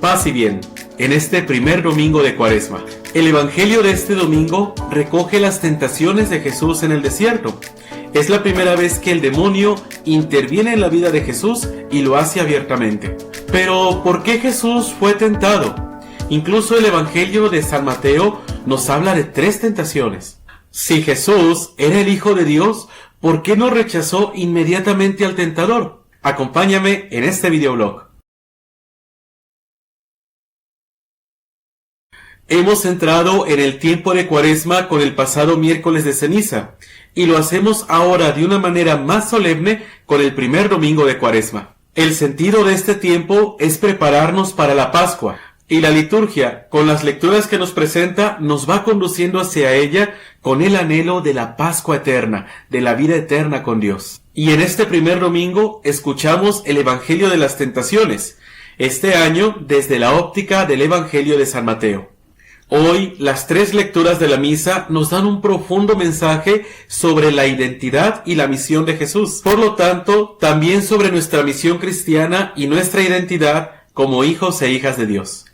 Paz y bien, en este primer domingo de Cuaresma. El Evangelio de este domingo recoge las tentaciones de Jesús en el desierto. Es la primera vez que el demonio interviene en la vida de Jesús y lo hace abiertamente. Pero, ¿por qué Jesús fue tentado? Incluso el Evangelio de San Mateo nos habla de 3 tentaciones. Si Jesús era el Hijo de Dios, ¿por qué no rechazó inmediatamente al tentador? Acompáñame en este videoblog. Hemos entrado en el tiempo de Cuaresma con el pasado miércoles de ceniza, y lo hacemos ahora de una manera más solemne con el primer domingo de Cuaresma. El sentido de este tiempo es prepararnos para la Pascua, y la liturgia, con las lecturas que nos presenta, nos va conduciendo hacia ella con el anhelo de la Pascua eterna, de la vida eterna con Dios. Y en este primer domingo escuchamos el Evangelio de las Tentaciones, este año desde la óptica del Evangelio de San Mateo. Hoy, las 3 lecturas de la misa nos dan un profundo mensaje sobre la identidad y la misión de Jesús. Por lo tanto, también sobre nuestra misión cristiana y nuestra identidad como hijos e hijas de Dios.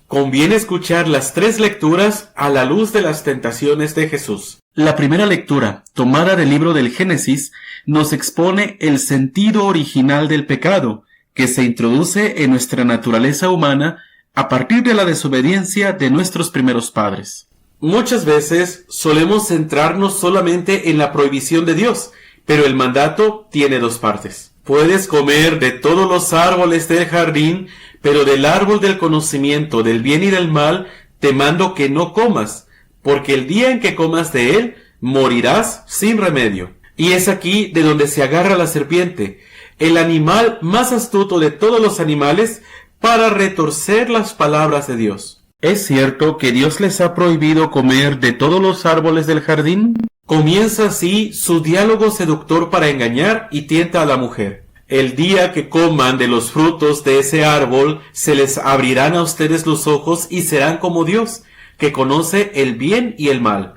Conviene escuchar las 3 lecturas a la luz de las tentaciones de Jesús. La primera lectura, tomada del libro del Génesis, nos expone el sentido original del pecado, que se introduce en nuestra naturaleza humana a partir de la desobediencia de nuestros primeros padres. Muchas veces solemos centrarnos solamente en la prohibición de Dios, pero el mandato tiene 2 partes. Puedes comer de todos los árboles del jardín, pero del árbol del conocimiento del bien y del mal te mando que no comas, porque el día en que comas de él, morirás sin remedio. Y es aquí de donde se agarra la serpiente, el animal más astuto de todos los animales, para retorcer las palabras de Dios. ¿Es cierto que Dios les ha prohibido comer de todos los árboles del jardín? Comienza así su diálogo seductor para engañar y tienta a la mujer. El día que coman de los frutos de ese árbol, se les abrirán a ustedes los ojos y serán como Dios, que conoce el bien y el mal.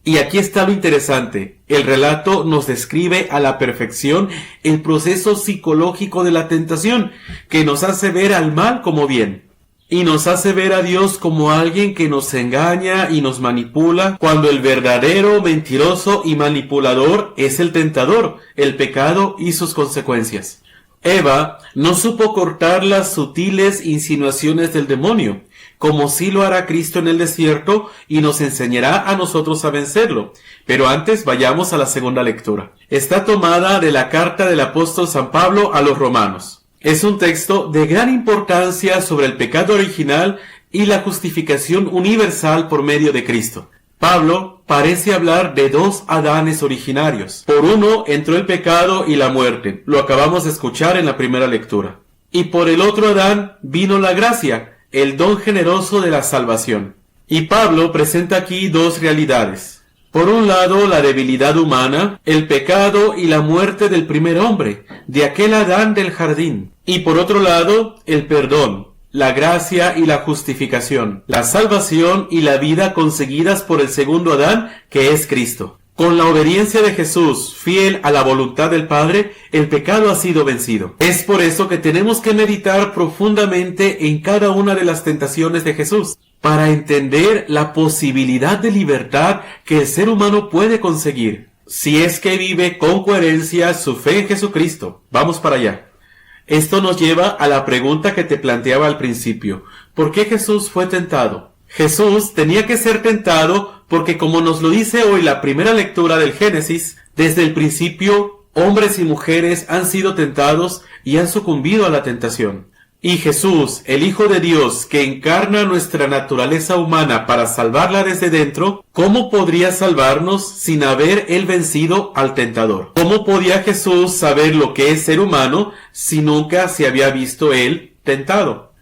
Y aquí está lo interesante. El relato nos describe a la perfección el proceso psicológico de la tentación, que nos hace ver al mal como bien, y nos hace ver a Dios como alguien que nos engaña y nos manipula, cuando el verdadero mentiroso y manipulador es el tentador, el pecado y sus consecuencias. Eva no supo cortar las sutiles insinuaciones del demonio, como sí lo hará Cristo en el desierto y nos enseñará a nosotros a vencerlo. Pero antes vayamos a la segunda lectura. Está tomada de la carta del apóstol San Pablo a los romanos. Es un texto de gran importancia sobre el pecado original y la justificación universal por medio de Cristo. Pablo parece hablar de 2 Adanes originarios. Por uno entró el pecado y la muerte, lo acabamos de escuchar en la primera lectura. Y por el otro Adán vino la gracia, el don generoso de la salvación. Y Pablo presenta aquí 2 realidades. Por un lado, la debilidad humana, el pecado y la muerte del primer hombre, de aquel Adán del jardín. Y por otro lado, el perdón, la gracia y la justificación, la salvación y la vida conseguidas por el segundo Adán, que es Cristo. Con la obediencia de Jesús, fiel a la voluntad del Padre, el pecado ha sido vencido. Es por eso que tenemos que meditar profundamente en cada una de las tentaciones de Jesús, para entender la posibilidad de libertad que el ser humano puede conseguir, si es que vive con coherencia su fe en Jesucristo. Vamos para allá. Esto nos lleva a la pregunta que te planteaba al principio. ¿Por qué Jesús fue tentado? Jesús tenía que ser tentado porque, como nos lo dice hoy la primera lectura del Génesis, desde el principio hombres y mujeres han sido tentados y han sucumbido a la tentación. Y Jesús, el Hijo de Dios, que encarna nuestra naturaleza humana para salvarla desde dentro, ¿cómo podría salvarnos sin haber él vencido al tentador? ¿Cómo podía Jesús saber lo que es ser humano si nunca se había visto él tentado?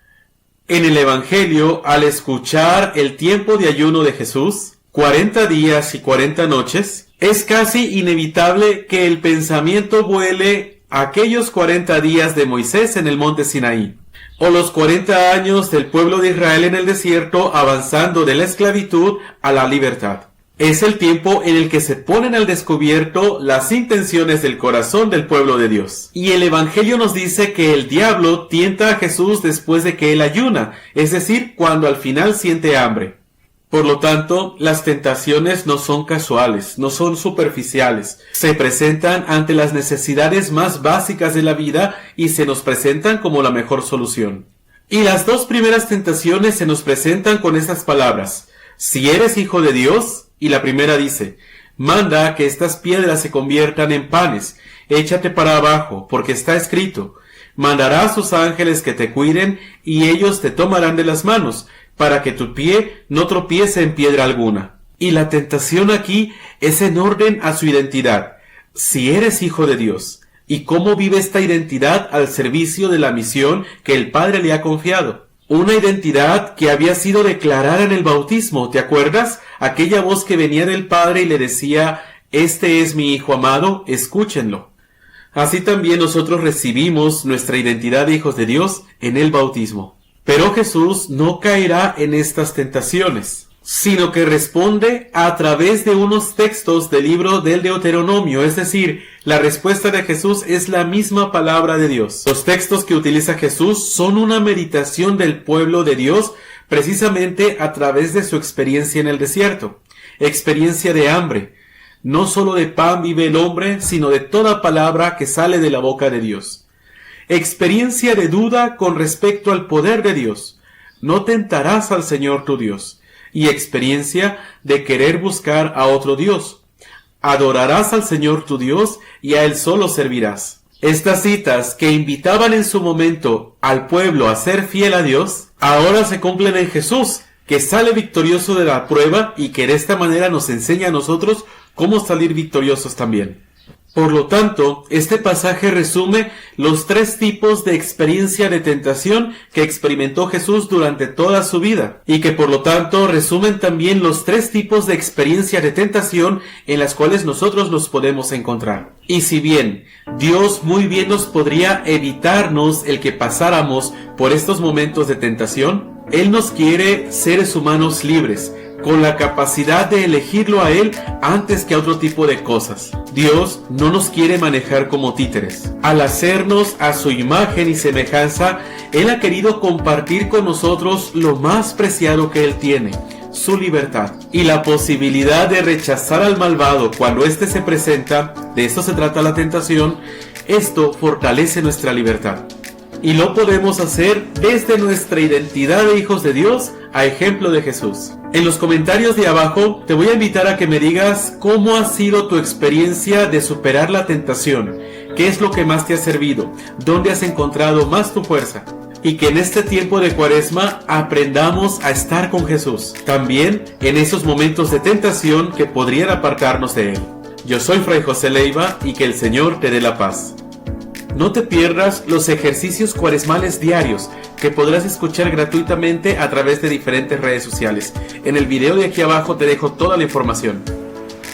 En el Evangelio, al escuchar el tiempo de ayuno de Jesús, 40 días y 40 noches, es casi inevitable que el pensamiento vuele a aquellos 40 días de Moisés en el monte Sinaí, o los 40 años del pueblo de Israel en el desierto avanzando de la esclavitud a la libertad. Es el tiempo en el que se ponen al descubierto las intenciones del corazón del pueblo de Dios. Y el Evangelio nos dice que el diablo tienta a Jesús después de que él ayuna, es decir, cuando al final siente hambre. Por lo tanto, las tentaciones no son casuales, no son superficiales. Se presentan ante las necesidades más básicas de la vida y se nos presentan como la mejor solución. Y las dos primeras tentaciones se nos presentan con estas palabras: si eres hijo de Dios. Y la primera dice: manda que estas piedras se conviertan en panes, échate para abajo, porque está escrito: mandará a sus ángeles que te cuiden, y ellos te tomarán de las manos, para que tu pie no tropiece en piedra alguna. Y la tentación aquí es en orden a su identidad. Si eres hijo de Dios, ¿y cómo vive esta identidad al servicio de la misión que el Padre le ha confiado? Una identidad que había sido declarada en el bautismo, ¿te acuerdas? Aquella voz que venía del Padre y le decía: este es mi Hijo amado, escúchenlo. Así también nosotros recibimos nuestra identidad de hijos de Dios en el bautismo. Pero Jesús no caerá en estas tentaciones, sino que responde a través de unos textos del libro del Deuteronomio, es decir, la respuesta de Jesús es la misma palabra de Dios. Los textos que utiliza Jesús son una meditación del pueblo de Dios precisamente a través de su experiencia en el desierto, experiencia de hambre. No solo de pan vive el hombre, sino de toda palabra que sale de la boca de Dios. Experiencia de duda con respecto al poder de Dios. No tentarás al Señor tu Dios. Y experiencia de querer buscar a otro Dios. Adorarás al Señor tu Dios y a Él solo servirás. Estas citas que invitaban en su momento al pueblo a ser fiel a Dios, ahora se cumplen en Jesús, que sale victorioso de la prueba y que de esta manera nos enseña a nosotros cómo salir victoriosos también. Por lo tanto, este pasaje resume los tres tipos de experiencia de tentación que experimentó Jesús durante toda su vida, y que por lo tanto resumen también los tres tipos de experiencia de tentación en las cuales nosotros nos podemos encontrar. Y si bien Dios muy bien nos podría evitarnos el que pasáramos por estos momentos de tentación, Él nos quiere seres humanos libres, con la capacidad de elegirlo a Él antes que a otro tipo de cosas. Dios no nos quiere manejar como títeres. Al hacernos a su imagen y semejanza, Él ha querido compartir con nosotros lo más preciado que Él tiene, su libertad. Y la posibilidad de rechazar al malvado cuando éste se presenta, de eso se trata la tentación, esto fortalece nuestra libertad. Y lo podemos hacer desde nuestra identidad de hijos de Dios, a ejemplo de Jesús. En los comentarios de abajo te voy a invitar a que me digas cómo ha sido tu experiencia de superar la tentación, qué es lo que más te ha servido, dónde has encontrado más tu fuerza. Y que en este tiempo de Cuaresma aprendamos a estar con Jesús, también en esos momentos de tentación que podrían apartarnos de Él. Yo soy Fray José Leiva y que el Señor te dé la paz. No te pierdas los ejercicios cuaresmales diarios que podrás escuchar gratuitamente a través de diferentes redes sociales. En el video de aquí abajo te dejo toda la información.